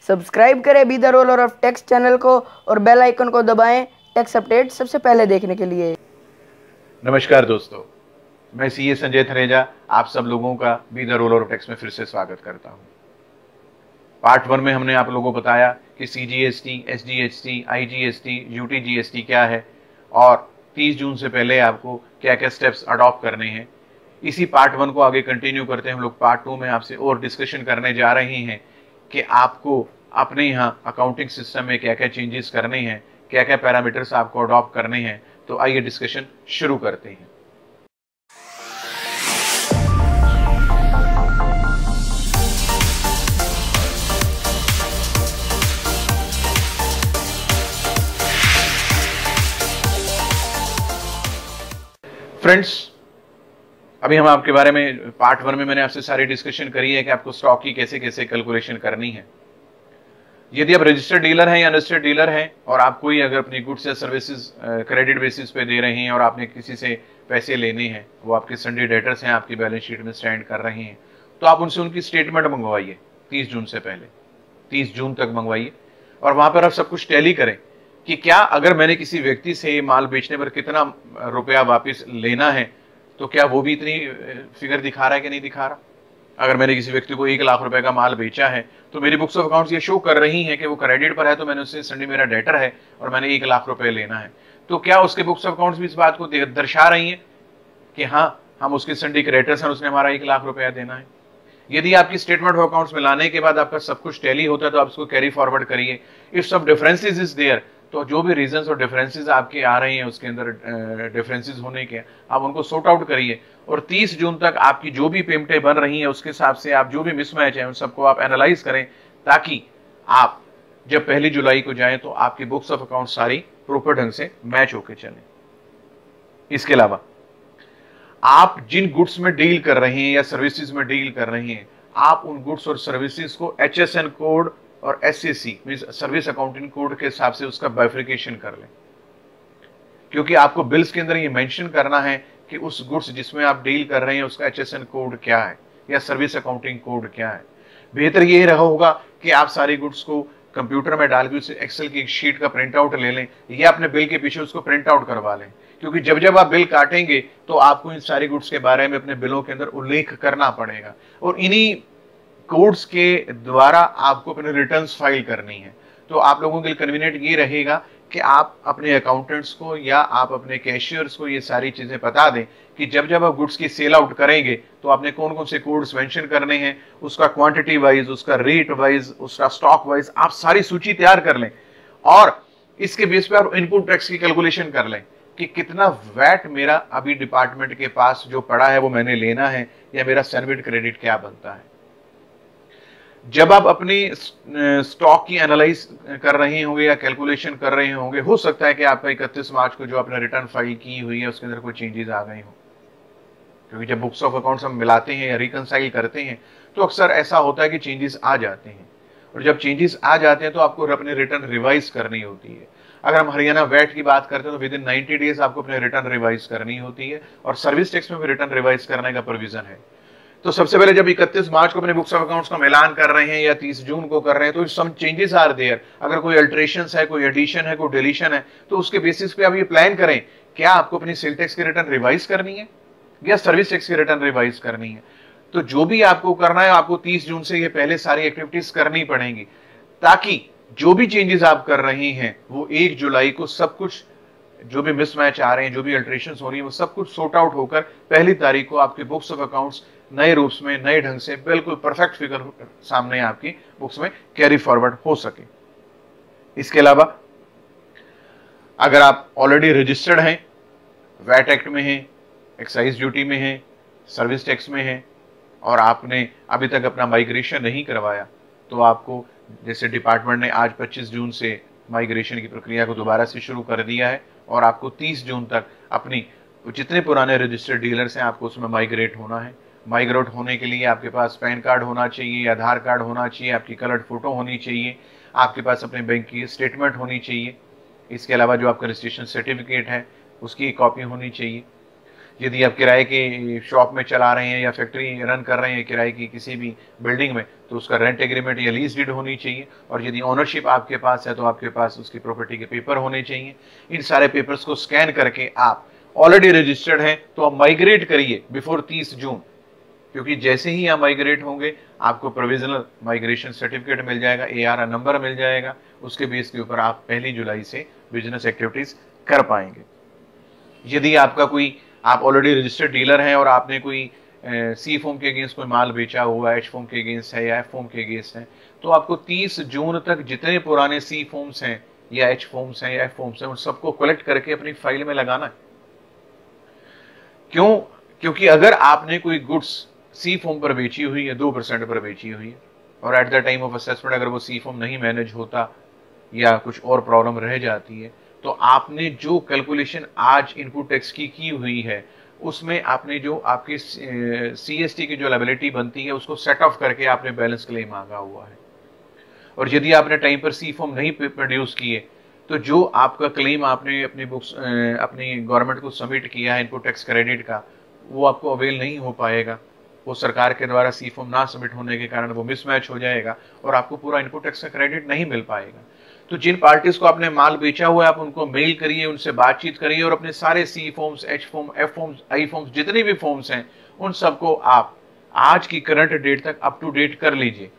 Subscribe करें be the roller of tax channel को और बेल आइकन को दबाएं टैक्स अपडेट सबसे पहले देखने के लिए। नमस्कार दोस्तों, मैं सीए संजय थरेजा आप सब लोगों का be the roller of tax में फिर से स्वागत करता हूं। पार्ट 1 में हमने आप लोगों को बताया कि सीजीएसटी, एसजीएसटी, आईजीएसटी, यूटीजीएसटी क्या है और 30 जून से पहले आपको क्या क्या स्टेप्स अडॉप्ट करने हैं। इसी पार्ट 1 को आगे कंटिन्यू करते हैं। हम लोग पार्ट 2 में आपसे और डिस्कशन करने जा रहे हैं कि आपको अपने यहाँ अकाउंटिंग सिस्टम में क्या क्या चेंजेस करने हैं, क्या क्या पैरामीटर्स आपको अडॉप्ट करने हैं। तो आइए डिस्कशन शुरू करते हैं। फ्रेंड्स, अभी हम आपके बारे में पार्ट 1 में मैंने आपसे सारी डिस्कशन करी है कि आपको स्टॉक की कैसे कैसे कैलकुलेशन करनी है। यदि आप रजिस्टर्ड डीलर हैं या अनरजिस्टर्ड डीलर हैं और आप कोई अगर अपनी गुड्स या सर्विसेज क्रेडिट बेसिस पे दे रहे हैं और आपने किसी से पैसे लेने हैं, वो आपके सन्डे डेटर्स हैं, आपकी बैलेंस शीट में स्टैंड कर रहे हैं, तो आप उनसे उनकी स्टेटमेंट मंगवाइए 30 जून से पहले, 30 जून तक मंगवाइए और वहां पर आप सब कुछ टैली करें कि क्या अगर मैंने किसी व्यक्ति से माल बेचने पर कितना रुपया वापस लेना है तो क्या वो भी इतनी फिगर दिखा रहा है कि नहीं दिखा रहा। अगर मैंने किसी व्यक्ति को 1 लाख रुपए का माल बेचा है तो मेरी बुक्स ऑफ अकाउंट्स ये शो कर रही हैं कि वो क्रेडिट पर है, तो मैंने उससे संडे मेरा डेटर है और मैंने 1 लाख रुपए लेना है, तो क्या उसके बुक्स ऑफ अकाउंट्स भी इस बात को दर्शा रही हैं कि हाँ, हम उसके संडे क्रेडिटर्स हैं, उसने हमारा 1 लाख रुपया देना है। यदि आपकी स्टेटमेंट ऑफ अकाउंट्स में लाने के बाद आपका सब कुछ टैली होता है तो आप इसको कैरी फॉरवर्ड करिए। इफ सब डिफरेंसेस इज देयर, तो जो भी रीजंस और डिफरेंसेस आपके आ रहे हैं उसके अंदर डिफरेंसेस होने के, आप उनको सॉर्ट आउट करिए और 30 जून तक आपकी जो भी पेमेंटें बन रही हैं उसके हिसाब से आप जो भी मिसमैच है उन सबको आप एनालाइज करें, ताकि आप जब 1 जुलाई को जाएं तो आपकी बुक्स ऑफ अकाउंट सारी प्रॉपर ढंग से मैच होकर चले। इसके अलावा आप जिन गुड्स में डील कर रहे हैं या सर्विसेज में डील कर रहे हैं, आप उन गुड्स और सर्विसेज को HSN कोड और SAC means service accounting code के हिसाब से उसका बाइफिकेशन कर लें, क्योंकि आपको बिल्स के अंदर ये मेंशन करना है कि उस गुड्स जिसमें आप डील कर रहे हैं उसका HSN कोड क्या है या सर्विस अकाउंटिंग कोड क्या है। बेहतर ये रहा होगा कि आप सारी गुड्स को कंप्यूटर में डाल के उसे एक्सेल की एक शीट का प्रिंट आउट ले लें या अपने बिल के पीछे उसको प्रिंट आउट करवा लें, क्योंकि जब जब आप बिल काटेंगे तो आपको इन सारी गुड्स के बारे में अपने बिलों के अंदर उल्लेख करना पड़ेगा और इन्हीं कोड्स के द्वारा आपको अपने रिटर्न्स फाइल करनी है। तो आप लोगों के लिए कन्वीनियंट ये रहेगा कि आप अपने अकाउंटेंट्स को या आप अपने कैशियर्स को ये सारी चीजें बता दें कि जब जब आप गुड्स की सेल आउट करेंगे तो आपने कौन कौन से कोड्स मेंशन करने हैं, उसका क्वांटिटी वाइज, उसका रेट वाइज, उसका स्टॉक वाइज आप सारी सूची तैयार कर लें और इसके बेस पे आप इनपुट टैक्स की कैलकुलेशन कर लें कि कितना वैट मेरा अभी डिपार्टमेंट के पास जो पड़ा है वो मैंने लेना है या मेरा सैनविट क्रेडिट क्या बनता है। जब आप अपनी स्टॉक की एनालाइज कर रहे होंगे या कैलकुलेशन कर रहे होंगे, हो सकता है कि आपका 31 मार्च को जो आपने रिटर्न फाइल की हुई है उसके अंदर कोई चेंजेस आ गए हो, क्योंकि जब बुक्स ऑफ अकाउंट्स हम मिलाते हैं या रिकंसाइल करते हैं तो अक्सर ऐसा होता है कि चेंजेस आ जाते हैं और जब चेंजेस आ जाते हैं तो आपको अपने रिटर्न रिवाइज करनी होती है। अगर हम हरियाणा वैट की बात करते हैं तो विदिन 90 डेज आपको अपने रिटर्न रिवाइज करनी होती है और सर्विस टैक्स में भी रिटर्न रिवाइज करने का प्रोविजन है। तो सबसे पहले जब 31 मार्च को अपने बुक्स ऑफ अकाउंट्स का मिलान कर रहे हैं या 30 जून को कर रहे हैं तो सम चेंजेस आर देयर। अगर कोई अल्टरेशंस है, कोई एडिशन है, कोई डिलीशन है, तो उसके बेसिस पे आप ये प्लान करें क्या आपको अपनी सेल टैक्स की रिटर्न रिवाइज करनी है या सर्विस टैक्स की रिटर्न रिवाइज करनी है। तो जो भी आपको करना है आपको 30 जून से ये पहले सारी एक्टिविटीज करनी पड़ेंगी, ताकि जो भी चेंजेस आप कर रहे हैं वो 1 जुलाई को सब कुछ जो भी मिसमैच आ रहे हैं, जो भी अल्टरेशंस हो रही है, वो सब कुछ सॉर्ट आउट होकर 1 तारीख को आपके बुक्स ऑफ अकाउंट्स नए रूप में, नए ढंग से बिल्कुल परफेक्ट फिगर सामने आपकी बुक्स में कैरी फॉरवर्ड हो सके। इसके अलावा अगर आप ऑलरेडी रजिस्टर्ड हैं, वैट एक्ट में हैं, एक्साइज ड्यूटी में हैं, सर्विस टैक्स में हैं और आपने अभी तक अपना माइग्रेशन नहीं करवाया, तो आपको जैसे डिपार्टमेंट ने आज 25 जून से माइग्रेशन की प्रक्रिया को दोबारा से शुरू कर दिया है और आपको 30 जून तक अपनी जितने पुराने रजिस्टर्ड डीलर्स हैं आपको उसमें माइग्रेट होना है। माइग्रेट होने के लिए आपके पास पैन कार्ड होना चाहिए, आधार कार्ड होना चाहिए, आपकी कलर्ड फोटो होनी चाहिए, आपके पास अपने बैंक की स्टेटमेंट होनी चाहिए। इसके अलावा जो आपका रजिस्ट्रेशन सर्टिफिकेट है उसकी एक कॉपी होनी चाहिए। यदि आप किराए की शॉप में चला रहे हैं या फैक्ट्री रन कर रहे हैं किराए की किसी भी बिल्डिंग में, तो उसका रेंट एग्रीमेंट या लीज डीड होनी चाहिए। और यदि ओनरशिप आपके पास है तो आपके पास उसकी प्रॉपर्टी के पेपर होने चाहिए। इन सारे पेपर्स को स्कैन करके आप ऑलरेडी रजिस्टर्ड हैं तो आप माइग्रेट करिए बिफोर 30 जून, क्योंकि जैसे ही आप माइग्रेट होंगे आपको प्रोविजनल माइग्रेशन सर्टिफिकेट मिल जाएगा, AR नंबर मिल जाएगा, उसके बेस के ऊपर आप 1 जुलाई से बिजनेस एक्टिविटीज कर पाएंगे। यदि आपका कोई आप ऑलरेडी रजिस्टर्ड डीलर हैं और आपने कोई C फॉर्म के अगेंस्ट कोई माल बेचा हुआ H फॉर्म के अगेंस्ट है या F फॉर्म के अगेंस्ट है, तो आपको 30 जून तक जितने पुराने C फॉर्म्स हैं या H फॉर्म्स हैं या F फॉर्म्स हैं उन सबको कलेक्ट करके अपनी फाइल में लगाना है। क्यों? क्योंकि अगर आपने कोई गुड्स C फॉर्म पर बेची हुई है, 2% पर बेची हुई है, और at the time of assessment अगर वो C फॉर्म नहीं मैनेज होता या कुछ और प्रॉब्लम रह जाती है, तो आपने जो कैलकुलेशन आज इनपुट टैक्स की हुई है उसमें आपने जो आपकी CST की जो लायबिलिटी बनती है उसको सेट ऑफ करके आपने बैलेंस क्लेम मांगा हुआ है। और यदि आपने टाइम पर C फॉर्म नहीं प्रोड्यूस किए तो जो आपका क्लेम आपने अपनी बुक्स अपनी गवर्नमेंट को सबमिट किया है इनपुट टैक्स क्रेडिट का, वो आपको अवेल नहीं हो पाएगा। वो सरकार के द्वारा C फॉर्म ना सबमिट होने के कारण वो मिसमैच हो जाएगा और आपको पूरा इनपुट टैक्स का क्रेडिट नहीं मिल पाएगा। तो जिन पार्टीज को आपने माल बेचा हुआ है आप उनको मेल करिए, उनसे बातचीत करिए और अपने सारे C forms, H form, F forms, I forms, जितने भी फॉर्म्स हैं उन सबको आप आज की करंट डेट तक अप टू डेट कर लीजिए,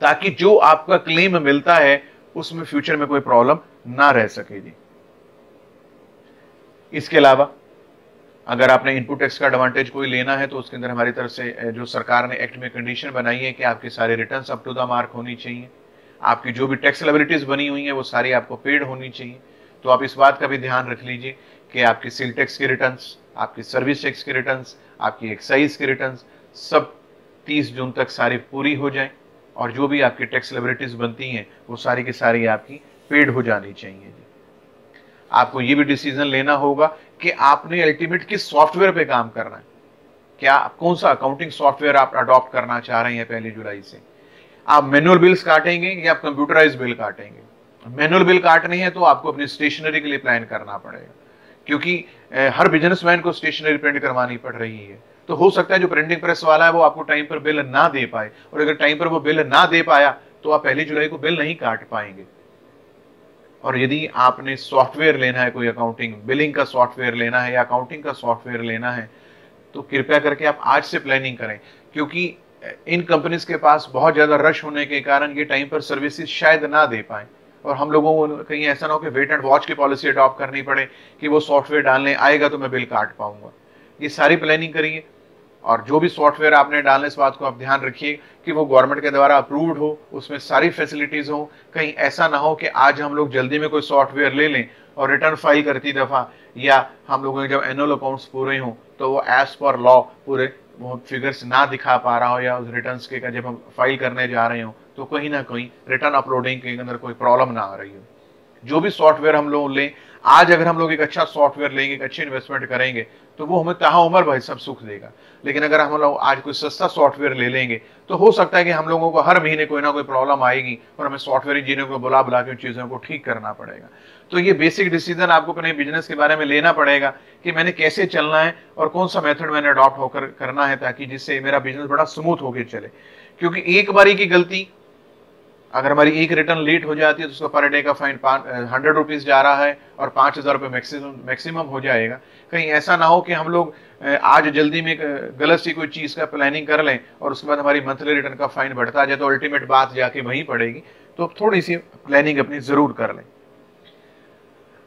ताकि जो आपका क्लेम मिलता है उसमें फ्यूचर में कोई प्रॉब्लम ना रह सके जी। इसके अलावा अगर आपने इनपुट टैक्स का एडवांटेज कोई लेना है तो उसके अंदर हमारी तरफ से जो सरकार ने एक्ट में कंडीशन बनाई है कि आपके सारे returns up to the mark होनी चाहिए, आपकी जो भी टैक्स लायबिलिटीज बनी हुई है वो सारी आपको पेड होनी चाहिए। तो आप इस बात का भी ध्यान रख लीजिए कि आपकी सेल टैक्स के रिटर्न्स, आपकी सर्विस टैक्स के रिटर्न्स, आपकी एक्साइज के रिटर्न्स सब 30 जून तक सारी पूरी हो जाए और जो भी आपकी टैक्स लायबिलिटीज बनती हैं वो सारी की सारी आपकी पेड हो जानी चाहिए जी। आपको ये भी डिसीजन लेना होगा कि आपने अल्टीमेट किस सॉफ्टवेयर पे काम करना है, क्या कौन सा अकाउंटिंग सॉफ्टवेयर आप अडॉप्ट करना चाह रहे हैं 1 जुलाई से। आप मैनुअल बिल्स काटेंगे या आप कंप्यूटराइज बिल काटेंगे। मैनुअल बिल काटनी है तो आपको अपनी स्टेशनरी के लिए प्लान करना पड़ेगा, क्योंकि हर बिजनेसमैन को स्टेशनरी प्रिंट करवानी पड़ रही है। तो हो सकता है जो प्रिंटिंग प्रेस वाला है वो आपको टाइम पर बिल ना दे पाए, और अगर टाइम पर वो बिल ना दे पाया तो आप 1 जुलाई को बिल नहीं काट पाएंगे। और यदि आपने सॉफ्टवेयर लेना है, कोई अकाउंटिंग बिलिंग का सॉफ्टवेयर लेना है या अकाउंटिंग का सॉफ्टवेयर लेना है, तो कृपया करके आप आज से प्लानिंग करें, क्योंकि इन कंपनीज के पास बहुत ज्यादा रश होने के कारण ये टाइम पर सर्विसेज शायद ना दे पाए और हम लोगों को कहीं ऐसा ना हो कि वेट एंड वॉच की पॉलिसी अडॉप्ट करनी पड़े कि वो सॉफ्टवेयर डालने आएगा तो मैं बिल काट पाऊंगा। ये सारी प्लानिंग करिए और जो भी सॉफ्टवेयर आपने डालने इस बात को आप ध्यान रखिए कि वो गवर्नमेंट के द्वारा अप्रूव्ड हो, उसमें सारी फैसिलिटीज हो। कहीं ऐसा ना हो कि आज हम लोग जल्दी में कोई सॉफ्टवेयर ले लें और रिटर्न फाइल करती दफा या हम लोगों के जब एनुअल अकाउंट्स पूरे हों तो वो एज पर लॉ पूरे वो फिगर्स ना दिखा पा रहा हो या उस रिटर्न्स के जब हम फाइल करने जा रहे हो तो कहीं ना कहीं रिटर्न अपलोडिंग के अंदर कोई प्रॉब्लम ना आ रही हो। जो भी सॉफ्टवेयर हम लोग लें, आज अगर हम लोग एक अच्छा सॉफ्टवेयर लेंगे, एक अच्छी इन्वेस्टमेंट करेंगे तो वो हमें ताउम्र भाई सब सुख देगा। लेकिन अगर हम लोग आज कोई सस्ता सॉफ्टवेयर ले लेंगे तो हो सकता है कि हम लोगों को हर महीने कोई ना कोई प्रॉब्लम आएगी और हमें सॉफ्टवेयर इंजीनियर को बुला बुला के उन चीजों को ठीक करना पड़ेगा। तो ये बेसिक डिसीजन आपको अपने बिजनेस के बारे में लेना पड़ेगा कि मैंने कैसे चलना है और कौन सा मेथड मैंने अडॉप्ट होकर करना है, ताकि जिससे मेरा बिजनेस बड़ा स्मूथ होकर चले। क्योंकि एक बारी की गलती, अगर हमारी एक रिटर्न लेट हो जाती है तो उसका पर डे का फाइन 100 रुपीज जा रहा है और 5,000 रुपये मैक्सिमम हो जाएगा। कहीं ऐसा ना हो कि हम लोग आज जल्दी में गलत सी कोई चीज का प्लानिंग कर लें और उसके बाद हमारी मंथली रिटर्न का फाइन बढ़ता जाए तो अल्टीमेट बात जाके वहीं पड़ेगी। तो थोड़ी सी प्लानिंग अपनी जरूर कर लें।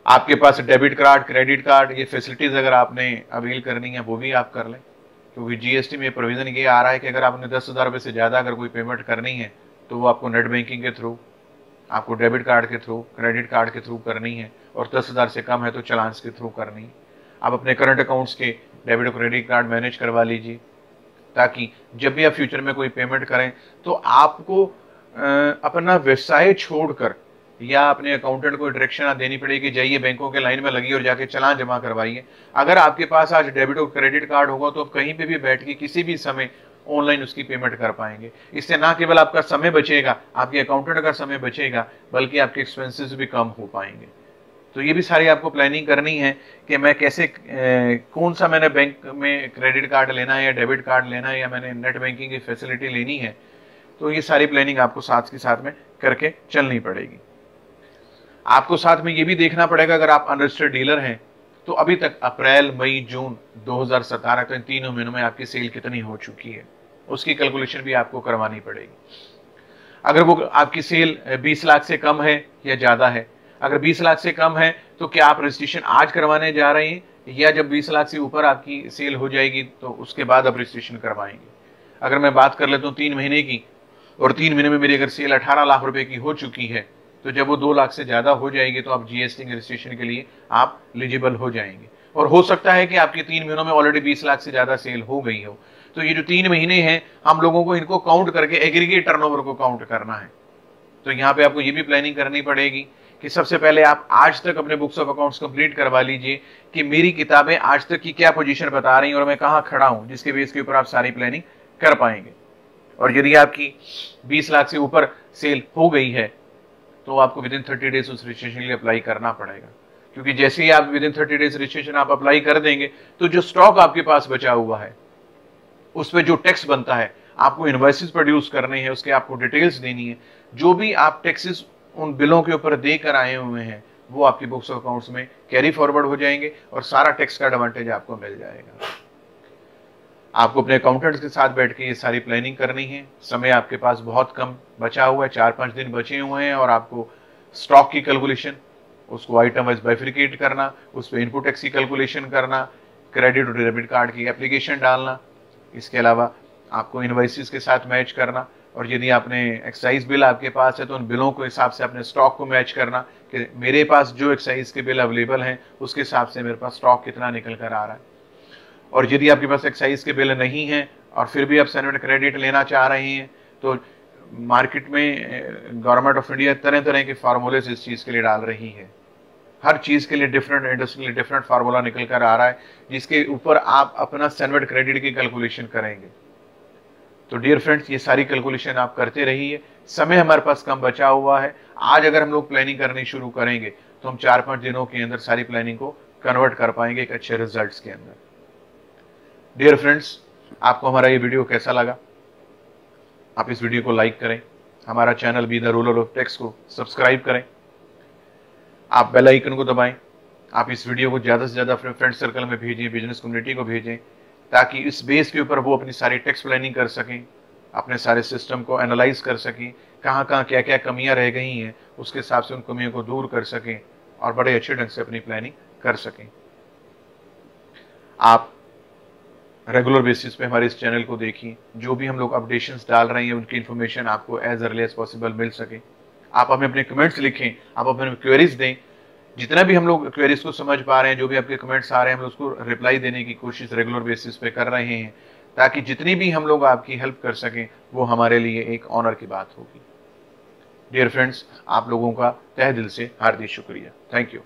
आपके पास डेबिट कार्ड, क्रेडिट कार्ड, ये फैसिलिटीज अगर आपने अवेल करनी है वो भी आप कर लें, क्योंकि जीएसटी में प्रोविजन ये आ रहा है कि अगर आपने 10,000 रुपये से ज्यादा अगर कोई पेमेंट करनी है तो वो आपको नेट बैंकिंग के थ्रू, आपको डेबिट कार्ड के थ्रू, क्रेडिट कार्ड के थ्रू करनी है, और 10,000 से कम है तो चालान्स के थ्रू करनी है। आप अपने करंट अकाउंट्स के डेबिट और क्रेडिट कार्ड मैनेज करवा लीजिए, ताकि जब भी आप फ्यूचर में कोई पेमेंट करें तो आपको अपना व्यवसाय छोड़कर या अपने अकाउंटेंट को डायरेक्शन ना देनी पड़े कि जाइए बैंकों के लाइन में लगी और जाके चालान जमा करवाइए। अगर आपके पास आज डेबिट और क्रेडिट कार्ड होगा तो आप कहीं पे भी बैठ के किसी भी समय ऑनलाइन उसकी पेमेंट कर पाएंगे। इससे ना केवल आपका समय बचेगा, आपके अकाउंटेंट का समय बचेगा, बल्कि आपके एक्सपेंसेस भी कम हो पाएंगे। तो ये भी सारी आपको प्लानिंग करनी है कि मैं कैसे कौन सा मैंने बैंक में क्रेडिट कार्ड लेना है या डेबिट कार्ड लेना है या मैंने नेट बैंकिंग की फैसिलिटी लेनी है। तो ये सारी प्लानिंग आपको साथ के साथ में करके चलनी पड़ेगी। आपको साथ में ये भी देखना पड़ेगा, अगर आप अनरजिस्टर्ड डीलर हैं तो अभी तक अप्रैल, मई, जून 2017 तो इन 3 महीनों में आपकी सेल कितनी हो चुकी है, उसकी कैलकुलेशन भी आपको करवानी पड़ेगी। अगर वो आपकी सेल 20 लाख से कम है या ज्यादा है, अगर 20 लाख से कम है तो क्या आप रजिस्ट्रेशन आज करवाने जा रहे हैं या जब 20 लाख से ऊपर आपकी सेल हो जाएगी तो उसके बाद आप रजिस्ट्रेशन करवाएंगे। अगर मैं बात कर लेता हूँ 3 महीने की, और 3 महीने में मेरी अगर सेल 18 लाख रुपए की हो चुकी है तो जब वो 2 लाख से ज्यादा हो जाएगी तो आप जीएसटी के रजिस्ट्रेशन के लिए आप एलिजिबल हो जाएंगे। और हो सकता है कि आपकी 3 महीनों में ऑलरेडी 20 लाख से ज्यादा सेल हो गई हो। तो ये जो 3 महीने हैं हम लोगों को इनको काउंट करके एग्रीगेट टर्नओवर को काउंट करना है। तो यहाँ पे आपको ये भी प्लानिंग करनी पड़ेगी कि सबसे पहले आप आज तक अपने बुक्स ऑफ अकाउंट्स कंप्लीट करवा लीजिए कि मेरी किताबें आज तक की क्या पोजीशन बता रही हैं और मैं कहाँ खड़ा हूँ, जिसके बेस के ऊपर आप सारी प्लानिंग कर पाएंगे। और यदि आपकी 20 लाख से ऊपर सेल हो गई है तो आपको विदिन 30 डेज उस रजिस्ट्रेशन के लिए अप्लाई करना पड़ेगा, क्योंकि जैसे ही आप विदिन 30 डेज रजिस्ट्रेशन आप अप्लाई कर देंगे तो जो स्टॉक आपके पास बचा हुआ है उस पर जो टैक्स बनता है, आपको इनवॉइसेस प्रोड्यूस करने हैं, उसके आपको डिटेल्स देनी है। जो भी आप टैक्सेस उन बिलों के ऊपर देकर आए हुए हैं वो आपकी बुक्स ऑफ अकाउंट्स में कैरी फॉरवर्ड हो जाएंगे और सारा टैक्स का एडवांटेज आपको मिल जाएगा। आपको अपने अकाउंटेंट्स के साथ बैठ के ये सारी प्लानिंग करनी है। समय आपके पास बहुत कम बचा हुआ है, 4-5 दिन बचे हुए हैं, और आपको स्टॉक की कैलकुलेशन, उसको आइटम वाइज बाइफिकेट करना, उस पर इनपुट टैक्स की कैलकुलेशन करना, क्रेडिट और डेबिट कार्ड की एप्लीकेशन डालना, इसके अलावा आपको इनवॉइसेस के साथ मैच करना, और यदि आपने एक्साइज बिल आपके पास है तो उन बिलों के हिसाब से अपने स्टॉक को मैच करना कि मेरे पास जो एक्साइज के बिल अवेलेबल हैं उसके हिसाब से मेरे पास स्टॉक कितना निकल कर आ रहा है। और यदि आपके पास एक्साइज के बिल नहीं है और फिर भी आप सैन्वेट क्रेडिट लेना चाह रहे हैं तो मार्केट में गवर्नमेंट ऑफ इंडिया तरह तरह के फार्मूले इस चीज़ के लिए डाल रही है। हर चीज़ के लिए डिफरेंट इंडस्ट्री के लिए डिफरेंट फार्मूला निकल कर आ रहा है, जिसके ऊपर आप अपना सैन्वेट क्रेडिट की कैलकुलेशन करेंगे। तो डियर फ्रेंड्स, ये सारी कैलकुलेशन आप करते रहिए। समय हमारे पास कम बचा हुआ है। आज अगर हम लोग प्लानिंग करनी शुरू करेंगे तो हम 4-5 दिनों के अंदर सारी प्लानिंग को कन्वर्ट कर पाएंगे एक अच्छे रिजल्ट्स के अंदर। डियर फ्रेंड्स, आपको हमारा ये वीडियो कैसा लगा? आप इस वीडियो को लाइक करें, हमारा channel be the ruler of tax को सब्सक्राइब करें, आप बेल आइकन को दबाएं, आप इस वीडियो को ज़्यादा से ज़्यादा अपने फ्रेंड सर्कल में भेजें, बिजनेस कम्युनिटी को भेजें, ताकि इस बेस के ऊपर वो अपनी सारी टैक्स प्लानिंग कर सकें, अपने सारे सिस्टम को एनालाइज कर सकें, कहाँ कहाँ क्या क्या कमियाँ रह गई हैं उसके हिसाब से उन कमियों को दूर कर सकें और बड़े अच्छे ढंग से अपनी प्लानिंग कर सकें। आप रेगुलर बेसिस पे हमारे इस चैनल को देखिए, जो भी हम लोग अपडेशंस डाल रहे हैं उनकी इन्फॉर्मेशन आपको एज अर्ली एज पॉसिबल मिल सके। आप हमें अपने कमेंट्स लिखें, आप अपने क्वेरीज दें, जितना भी हम लोग क्वेरीज को समझ पा रहे हैं, जो भी आपके कमेंट्स आ रहे हैं हम उसको रिप्लाई देने की कोशिश रेगुलर बेसिस पे कर रहे हैं, ताकि जितनी भी हम लोग आपकी हेल्प कर सकें वो हमारे लिए एक ऑनर की बात होगी। डियर फ्रेंड्स, आप लोगों का तहे दिल से हार्दिक शुक्रिया। Thank you.